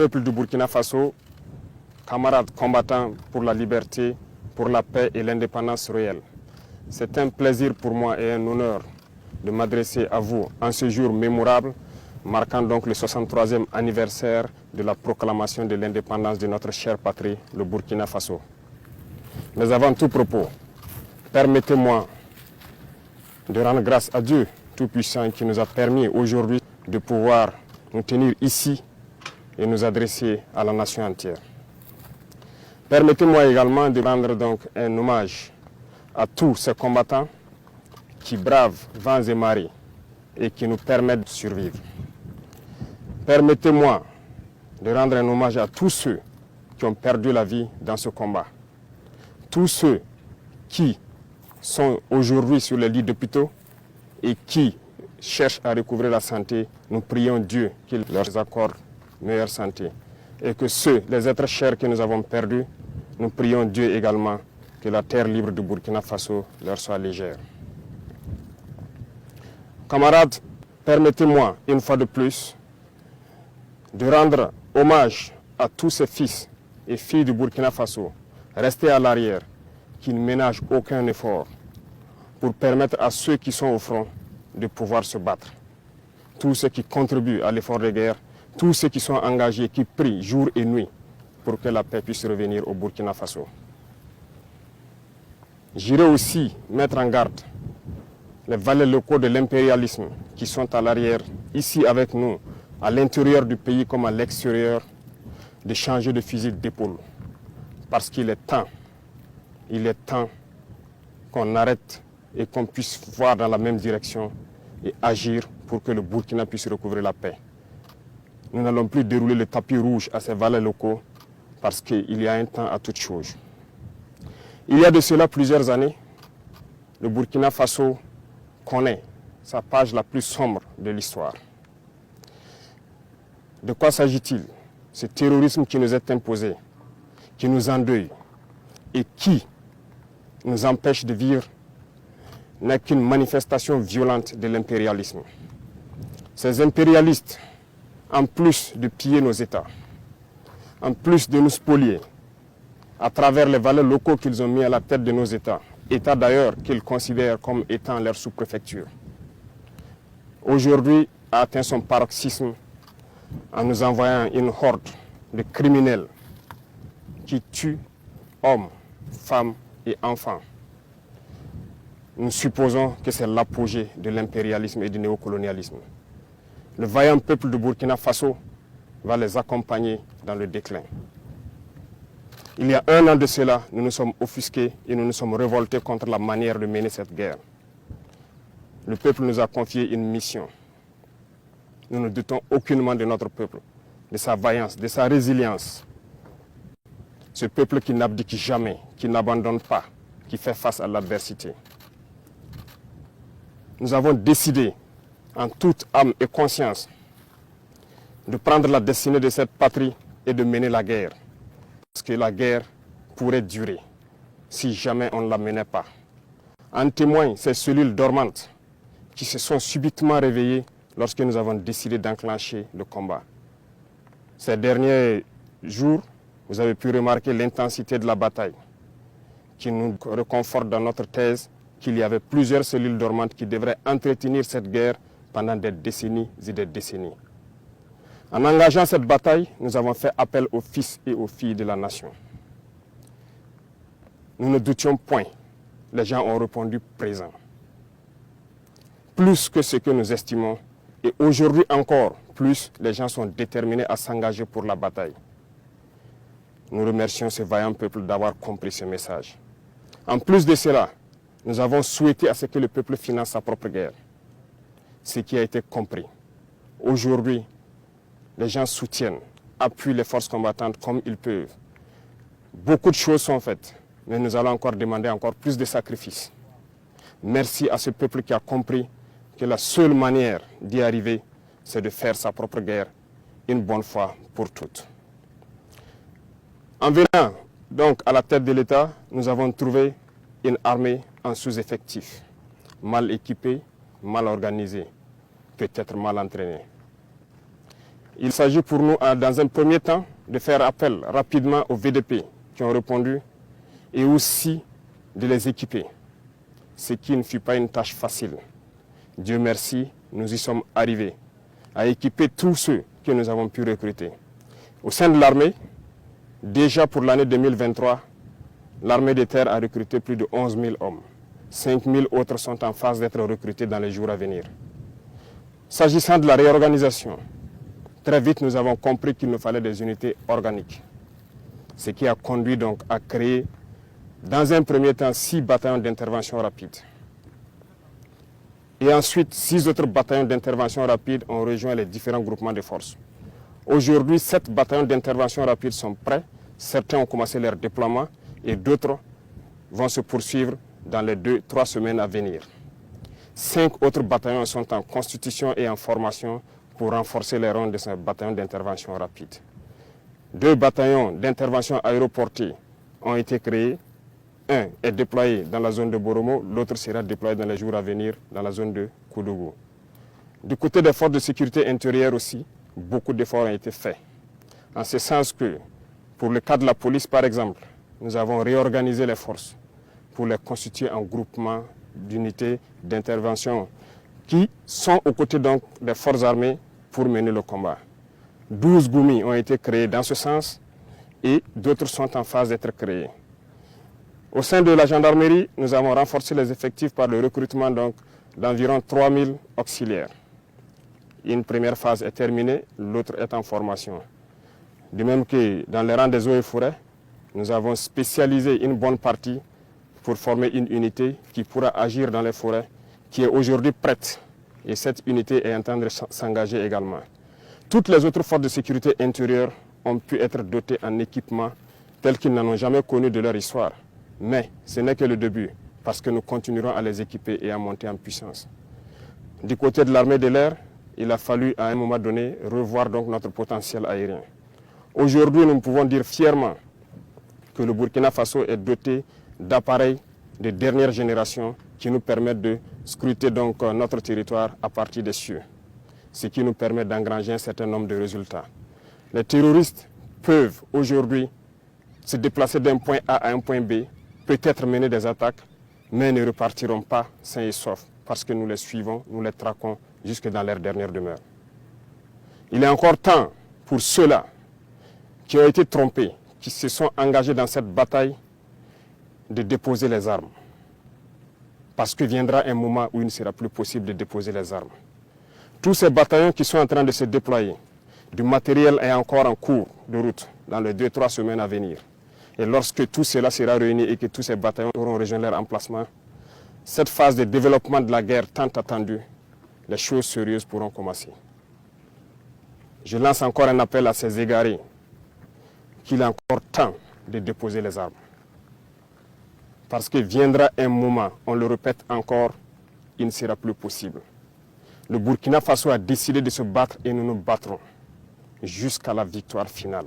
peuple du Burkina Faso, camarades combattants pour la liberté, pour la paix et l'indépendance réelle. C'est un plaisir pour moi et un honneur de m'adresser à vous en ce jour mémorable, marquant donc le 63e anniversaire de la proclamation de l'indépendance de notre chère patrie, le Burkina Faso. Mais avant tout propos, permettez-moi de rendre grâce à Dieu Tout-Puissant qui nous a permis aujourd'hui de pouvoir nous tenir ici et nous adresser à la nation entière. Permettez-moi également de rendre donc un hommage à tous ces combattants qui bravent vents et marées et qui nous permettent de survivre. Permettez-moi de rendre un hommage à tous ceux qui ont perdu la vie dans ce combat. Tous ceux qui sont aujourd'hui sur les lits d'hôpitaux et qui cherchent à recouvrer la santé, nous prions Dieu qu'il leur accorde meilleure santé. Et que ceux, les êtres chers que nous avons perdus, nous prions Dieu également que la terre libre du Burkina Faso leur soit légère. Camarades, permettez-moi une fois de plus de rendre hommage à tous ces fils et filles du Burkina Faso restés à l'arrière, qui ne ménagent aucun effort pour permettre à ceux qui sont au front de pouvoir se battre. Tous ceux qui contribuent à l'effort de guerre, tous ceux qui sont engagés, qui prient jour et nuit pour que la paix puisse revenir au Burkina Faso. J'irai aussi mettre en garde les valets locaux de l'impérialisme qui sont à l'arrière, ici avec nous, à l'intérieur du pays comme à l'extérieur, de changer de fusil d'épaule. Parce qu'il est temps qu'on arrête et qu'on puisse voir dans la même direction et agir pour que le Burkina puisse recouvrer la paix. Nous n'allons plus dérouler le tapis rouge à ces valets locaux parce qu'il y a un temps à toute chose. Il y a de cela plusieurs années, le Burkina Faso connaît sa page la plus sombre de l'histoire. De quoi s'agit-il? Ce terrorisme qui nous est imposé, qui nous endeuille et qui nous empêche de vivre n'est qu'une manifestation violente de l'impérialisme. Ces impérialistes, en plus de piller nos États, en plus de nous spolier, à travers les valeurs locaux qu'ils ont mis à la tête de nos États, États d'ailleurs qu'ils considèrent comme étant leur sous-préfecture, aujourd'hui a atteint son paroxysme en nous envoyant une horde de criminels qui tuent hommes, femmes et enfants. Nous supposons que c'est l'apogée de l'impérialisme et du néocolonialisme. Le vaillant peuple de Burkina Faso va les accompagner dans le déclin. Il y a un an de cela, nous nous sommes offusqués et nous nous sommes révoltés contre la manière de mener cette guerre. Le peuple nous a confié une mission. Nous ne doutons aucunement de notre peuple, de sa vaillance, de sa résilience. Ce peuple qui n'abdique jamais, qui n'abandonne pas, qui fait face à l'adversité. Nous avons décidé, en toute âme et conscience, de prendre la destinée de cette patrie et de mener la guerre. Parce que la guerre pourrait durer si jamais on ne la menait pas. En témoignent ces cellules dormantes qui se sont subitement réveillées lorsque nous avons décidé d'enclencher le combat. Ces derniers jours, vous avez pu remarquer l'intensité de la bataille qui nous reconforte dans notre thèse qu'il y avait plusieurs cellules dormantes qui devraient entretenir cette guerre pendant des décennies et des décennies. En engageant cette bataille, nous avons fait appel aux fils et aux filles de la nation. Nous ne doutions point. Les gens ont répondu présent. Plus que ce que nous estimons, et aujourd'hui encore plus, les gens sont déterminés à s'engager pour la bataille. Nous remercions ce vaillant peuple d'avoir compris ce message. En plus de cela, nous avons souhaité à ce que le peuple finance sa propre guerre. Ce qui a été compris. Aujourd'hui, les gens soutiennent, appuient les forces combattantes comme ils peuvent. Beaucoup de choses sont faites, mais nous allons encore demander encore plus de sacrifices. Merci à ce peuple qui a compris que la seule manière d'y arriver, c'est de faire sa propre guerre une bonne fois pour toutes. En venant donc à la tête de l'État, nous avons trouvé une armée en sous-effectif, mal équipée, mal organisée, peut-être mal entraînée. Il s'agit pour nous, dans un premier temps, de faire appel rapidement aux VDP qui ont répondu et aussi de les équiper, ce qui ne fut pas une tâche facile. Dieu merci, nous y sommes arrivés à équiper tous ceux que nous avons pu recruter. Au sein de l'armée, déjà pour l'année 2023, l'armée de terre a recruté plus de 11 000 hommes. 5 000 autres sont en phase d'être recrutés dans les jours à venir. S'agissant de la réorganisation, très vite nous avons compris qu'il nous fallait des unités organiques. Ce qui a conduit donc à créer, dans un premier temps, 6 bataillons d'intervention rapide. Et ensuite, 6 autres bataillons d'intervention rapide ont rejoint les différents groupements de forces. Aujourd'hui, 7 bataillons d'intervention rapide sont prêts. Certains ont commencé leur déploiement et d'autres vont se poursuivre dans les 2-3 semaines à venir. 5 autres bataillons sont en constitution et en formation pour renforcer les rangs de ces bataillons d'intervention rapide. 2 bataillons d'intervention aéroportée ont été créés. Un est déployé dans la zone de Boromo, l'autre sera déployé dans les jours à venir dans la zone de Koudougou. Du côté des forces de sécurité intérieure aussi, beaucoup d'efforts ont été faits. En ce sens que, pour le cas de la police par exemple, nous avons réorganisé les forces pour les constituer en groupements d'unités d'intervention qui sont aux côtés donc des forces armées pour mener le combat. 12 GOUMI ont été créés dans ce sens et d'autres sont en phase d'être créés. Au sein de la gendarmerie, nous avons renforcé les effectifs par le recrutement d'environ 3 000 auxiliaires. Une première phase est terminée, l'autre est en formation. De même que dans les rangs des eaux et forêts, nous avons spécialisé une bonne partie pour former une unité qui pourra agir dans les forêts, qui est aujourd'hui prête. Et cette unité est en train de s'engager également. Toutes les autres forces de sécurité intérieure ont pu être dotées en équipements tels qu'ils n'en ont jamais connu de leur histoire. Mais ce n'est que le début, parce que nous continuerons à les équiper et à monter en puissance. Du côté de l'armée de l'air, il a fallu à un moment donné revoir donc notre potentiel aérien. Aujourd'hui, nous pouvons dire fièrement que le Burkina Faso est doté d'appareils de dernière génération qui nous permettent de scruter donc notre territoire à partir des cieux, ce qui nous permet d'engranger un certain nombre de résultats. Les terroristes peuvent aujourd'hui se déplacer d'un point A à un point B, peut-être mener des attaques, mais ne repartiront pas sains et saufs parce que nous les suivons, nous les traquons jusque dans leur dernière demeure. Il est encore temps pour ceux-là qui ont été trompés, qui se sont engagés dans cette bataille, de déposer les armes. Parce que viendra un moment où il ne sera plus possible de déposer les armes. Tous ces bataillons qui sont en train de se déployer, du matériel est encore en cours de route dans les 2-3 semaines à venir. Et lorsque tout cela sera réuni et que tous ces bataillons auront rejoint leur emplacement, cette phase de développement de la guerre tant attendue, les choses sérieuses pourront commencer. Je lance encore un appel à ces égarés qu'il est encore temps de déposer les armes. Parce que viendra un moment, on le répète encore, il ne sera plus possible. Le Burkina Faso a décidé de se battre et nous nous battrons jusqu'à la victoire finale.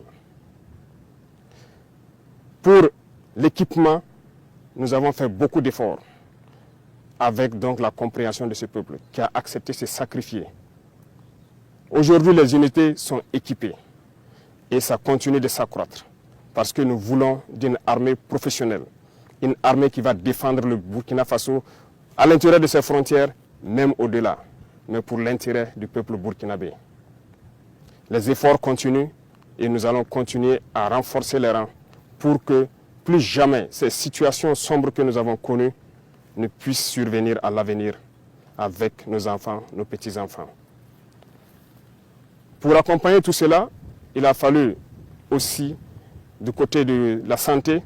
Pour l'équipement, nous avons fait beaucoup d'efforts avec donc la compréhension de ce peuple qui a accepté de se sacrifier. Aujourd'hui, les unités sont équipées et ça continue de s'accroître parce que nous voulons d'une armée professionnelle, une armée qui va défendre le Burkina Faso à l'intérieur de ses frontières, même au-delà, mais pour l'intérêt du peuple burkinabé. Les efforts continuent et nous allons continuer à renforcer les rangs pour que plus jamais ces situations sombres que nous avons connues ne puissent survenir à l'avenir avec nos enfants, nos petits-enfants. Pour accompagner tout cela, il a fallu aussi, du côté de la santé,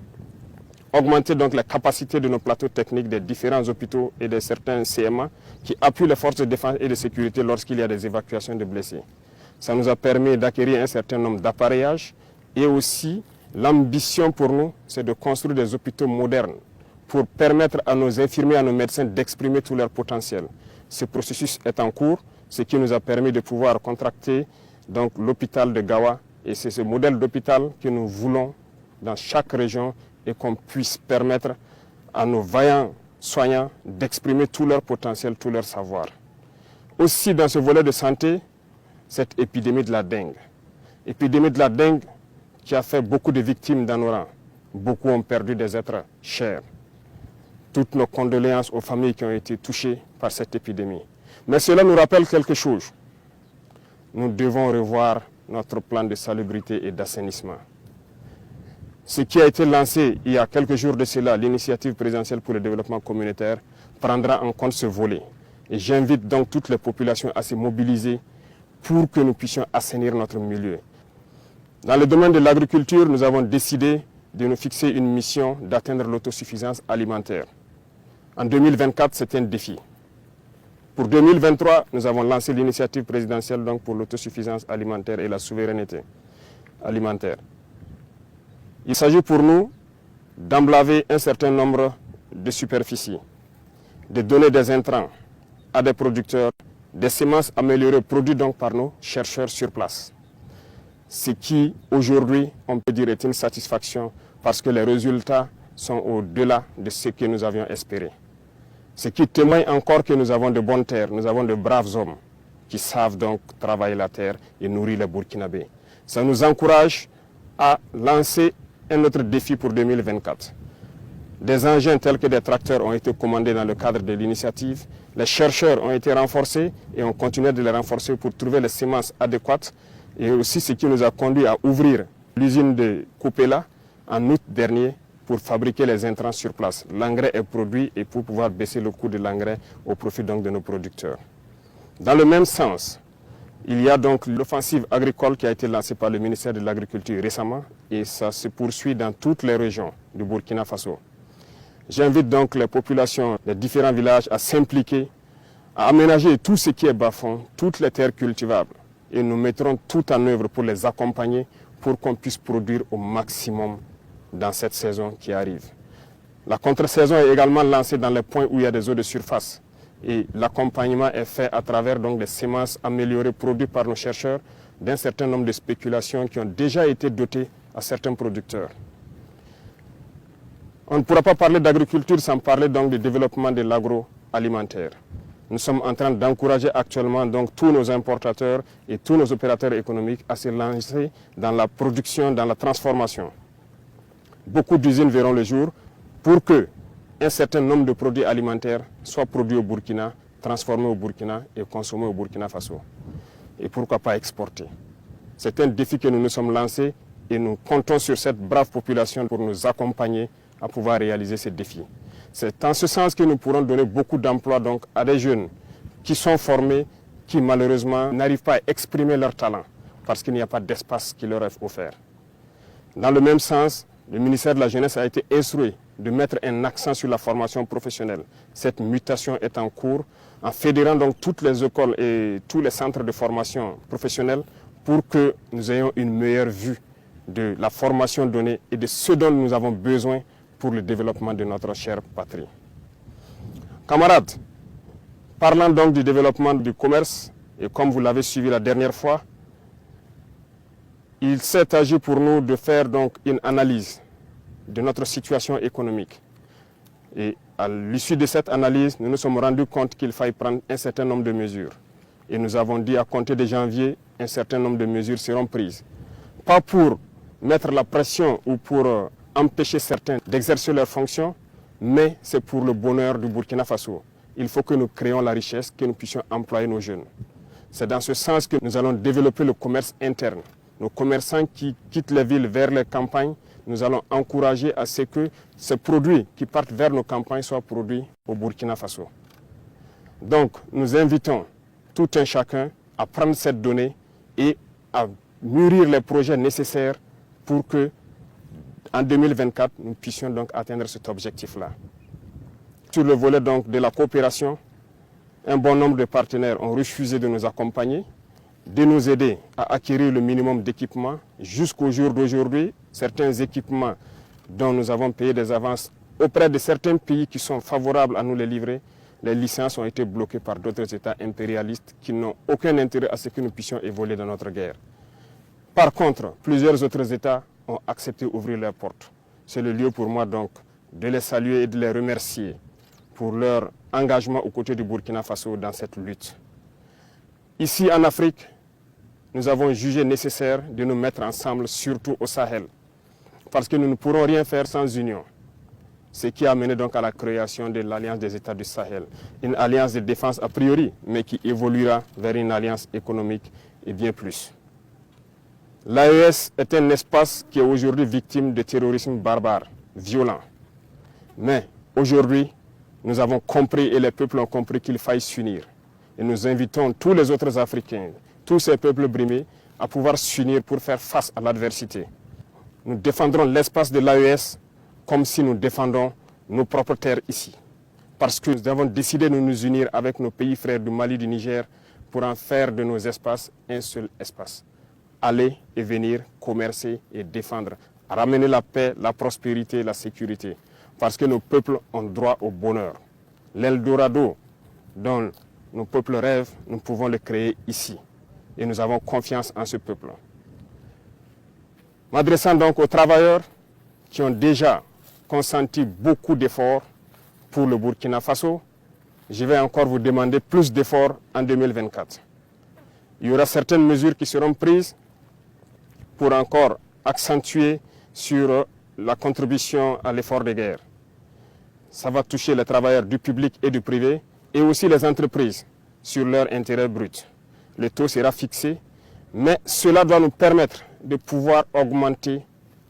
augmenter donc la capacité de nos plateaux techniques des différents hôpitaux et de certains CMA qui appuient les forces de défense et de sécurité lorsqu'il y a des évacuations de blessés. Ça nous a permis d'acquérir un certain nombre d'appareillages et aussi l'ambition pour nous, c'est de construire des hôpitaux modernes pour permettre à nos infirmiers, à nos médecins d'exprimer tout leur potentiel. Ce processus est en cours, ce qui nous a permis de pouvoir contracter donc l'hôpital de Gawa et c'est ce modèle d'hôpital que nous voulons dans chaque région et qu'on puisse permettre à nos vaillants soignants d'exprimer tout leur potentiel, tout leur savoir. Aussi dans ce volet de santé, cette épidémie de la dengue. Épidémie de la dengue qui a fait beaucoup de victimes dans nos rangs. Beaucoup ont perdu des êtres chers. Toutes nos condoléances aux familles qui ont été touchées par cette épidémie. Mais cela nous rappelle quelque chose. Nous devons revoir notre plan de salubrité et d'assainissement. Ce qui a été lancé il y a quelques jours de cela, l'initiative présidentielle pour le développement communautaire, prendra en compte ce volet. Et j'invite donc toutes les populations à se mobiliser pour que nous puissions assainir notre milieu. Dans le domaine de l'agriculture, nous avons décidé de nous fixer une mission d'atteindre l'autosuffisance alimentaire. En 2024, c'est un défi. Pour 2023, nous avons lancé l'initiative présidentielle donc, pour l'autosuffisance alimentaire et la souveraineté alimentaire. Il s'agit pour nous d'emblaver un certain nombre de superficies, de donner des intrants à des producteurs, des semences améliorées produites donc par nos chercheurs sur place. Ce qui, aujourd'hui, on peut dire est une satisfaction parce que les résultats sont au-delà de ce que nous avions espéré. Ce qui témoigne encore que nous avons de bonnes terres, nous avons de braves hommes qui savent donc travailler la terre et nourrir les Burkinabés. Ça nous encourage à lancer un autre défi pour 2024. Des engins tels que des tracteurs ont été commandés dans le cadre de l'initiative. Les chercheurs ont été renforcés et on continue de les renforcer pour trouver les semences adéquates. Et aussi ce qui nous a conduit à ouvrir l'usine de Coupéla en août dernier pour fabriquer les intrants sur place. L'engrais est produit et pour pouvoir baisser le coût de l'engrais au profit donc de nos producteurs. Dans le même sens, il y a donc l'offensive agricole qui a été lancée par le ministère de l'Agriculture récemment et ça se poursuit dans toutes les régions du Burkina Faso. J'invite donc les populations des différents villages à s'impliquer, à aménager tout ce qui est bas-fond, toutes les terres cultivables. Et nous mettrons tout en œuvre pour les accompagner pour qu'on puisse produire au maximum dans cette saison qui arrive. La contre-saison est également lancée dans les points où il y a des eaux de surface. Et l'accompagnement est fait à travers donc, des semences améliorées produites par nos chercheurs d'un certain nombre de spéculations qui ont déjà été dotées à certains producteurs. On ne pourra pas parler d'agriculture sans parler donc du développement de l'agroalimentaire. Nous sommes en train d'encourager actuellement donc, tous nos importateurs et tous nos opérateurs économiques à se lancer dans la production, dans la transformation. Beaucoup d'usines verront le jour pour que un certain nombre de produits alimentaires soient produits au Burkina, transformés au Burkina et consommés au Burkina Faso. Et pourquoi pas exporter. C'est un défi que nous nous sommes lancés et nous comptons sur cette brave population pour nous accompagner à pouvoir réaliser ces défis. C'est en ce sens que nous pourrons donner beaucoup d'emplois donc, à des jeunes qui sont formés, qui malheureusement n'arrivent pas à exprimer leur talent parce qu'il n'y a pas d'espace qui leur est offert. Dans le même sens, le ministère de la Jeunesse a été instruit de mettre un accent sur la formation professionnelle. Cette mutation est en cours en fédérant donc toutes les écoles et tous les centres de formation professionnelle pour que nous ayons une meilleure vue de la formation donnée et de ce dont nous avons besoin pour le développement de notre chère patrie. Camarades, parlant donc du développement du commerce, et comme vous l'avez suivi la dernière fois, il s'est agi pour nous de faire donc une analyse de notre situation économique. Et à l'issue de cette analyse, nous nous sommes rendus compte qu'il fallait prendre un certain nombre de mesures. Et nous avons dit à compter de janvier, un certain nombre de mesures seront prises. Pas pour mettre la pression ou pour empêcher certains d'exercer leurs fonctions, mais c'est pour le bonheur du Burkina Faso. Il faut que nous créions la richesse, que nous puissions employer nos jeunes. C'est dans ce sens que nous allons développer le commerce interne. Nos commerçants qui quittent les villes vers les campagnes, nous allons encourager à ce que ces produits qui partent vers nos campagnes soient produits au Burkina Faso. Donc, nous invitons tout un chacun à prendre cette donnée et à mûrir les projets nécessaires pour que, en 2024, nous puissions donc atteindre cet objectif-là. Sur le volet donc de la coopération, un bon nombre de partenaires ont refusé de nous accompagner, de nous aider à acquérir le minimum d'équipements. Jusqu'au jour d'aujourd'hui, certains équipements dont nous avons payé des avances auprès de certains pays qui sont favorables à nous les livrer, les licences ont été bloquées par d'autres États impérialistes qui n'ont aucun intérêt à ce que nous puissions évoluer dans notre guerre. Par contre, plusieurs autres États ont accepté d'ouvrir leurs portes. C'est le lieu pour moi donc de les saluer et de les remercier pour leur engagement aux côtés du Burkina Faso dans cette lutte. Ici en Afrique, nous avons jugé nécessaire de nous mettre ensemble, surtout au Sahel. Parce que nous ne pourrons rien faire sans union. Ce qui a mené donc à la création de l'Alliance des États du Sahel. Une alliance de défense a priori, mais qui évoluera vers une alliance économique et bien plus. L'AES est un espace qui est aujourd'hui victime de terrorisme barbare, violent. Mais aujourd'hui, nous avons compris et les peuples ont compris qu'il faille s'unir. Et nous invitons tous les autres Africains, tous ces peuples brimés, à pouvoir s'unir pour faire face à l'adversité. Nous défendrons l'espace de l'AES comme si nous défendons nos propres terres ici. Parce que nous avons décidé de nous unir avec nos pays frères du Mali, du Niger, pour en faire de nos espaces un seul espace. Aller et venir, commercer et défendre, ramener la paix, la prospérité et la sécurité. Parce que nos peuples ont droit au bonheur. L'Eldorado dont nos peuples rêvent, nous pouvons le créer ici. Et nous avons confiance en ce peuple. M'adressant donc aux travailleurs qui ont déjà consenti beaucoup d'efforts pour le Burkina Faso, je vais encore vous demander plus d'efforts en 2024. Il y aura certaines mesures qui seront prises pour encore accentuer sur la contribution à l'effort de guerre. Ça va toucher les travailleurs du public et du privé et aussi les entreprises sur leur intérêt brut. Le taux sera fixé, mais cela doit nous permettre de pouvoir augmenter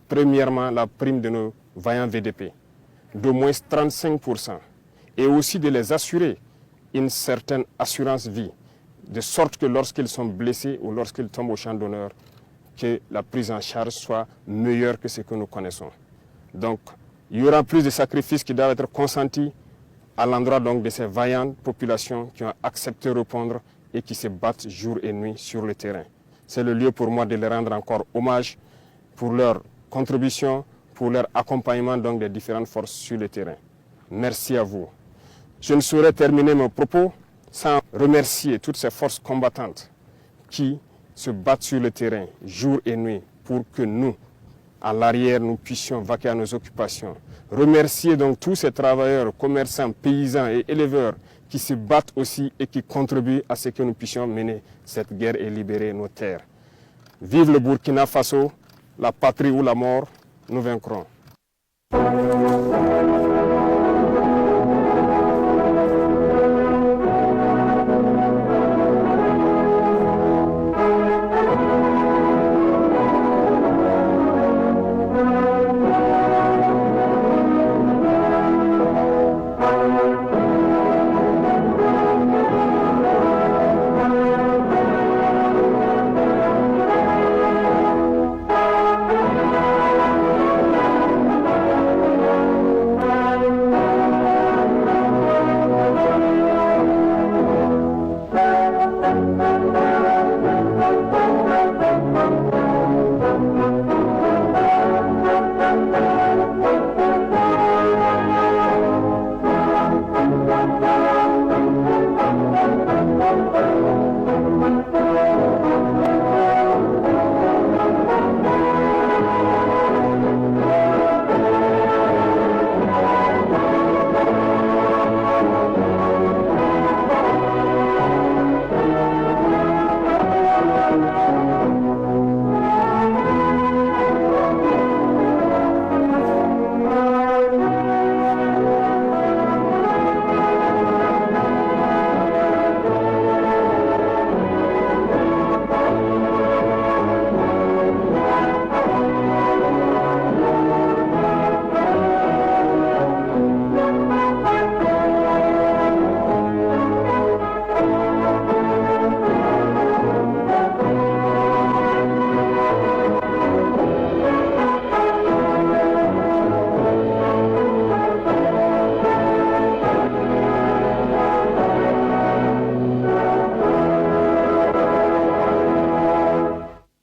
premièrement la prime de nos vaillants VDP d'au moins 35% et aussi de les assurer une certaine assurance vie, de sorte que lorsqu'ils sont blessés ou lorsqu'ils tombent au champ d'honneur, que la prise en charge soit meilleure que ce que nous connaissons. Donc, il y aura plus de sacrifices qui doivent être consentis à l'endroit donc de ces vaillantes populations qui ont accepté de répondre et qui se battent jour et nuit sur le terrain. C'est le lieu pour moi de les rendre encore hommage pour leur contribution, pour leur accompagnement donc des différentes forces sur le terrain. Merci à vous. Je ne saurais terminer mon propos sans remercier toutes ces forces combattantes qui se battent sur le terrain jour et nuit pour que nous, à l'arrière, nous puissions vaquer à nos occupations. Remercier donc tous ces travailleurs, commerçants, paysans et éleveurs qui se battent aussi et qui contribuent à ce que nous puissions mener cette guerre et libérer nos terres. Vive le Burkina Faso, la patrie ou la mort, nous vaincrons.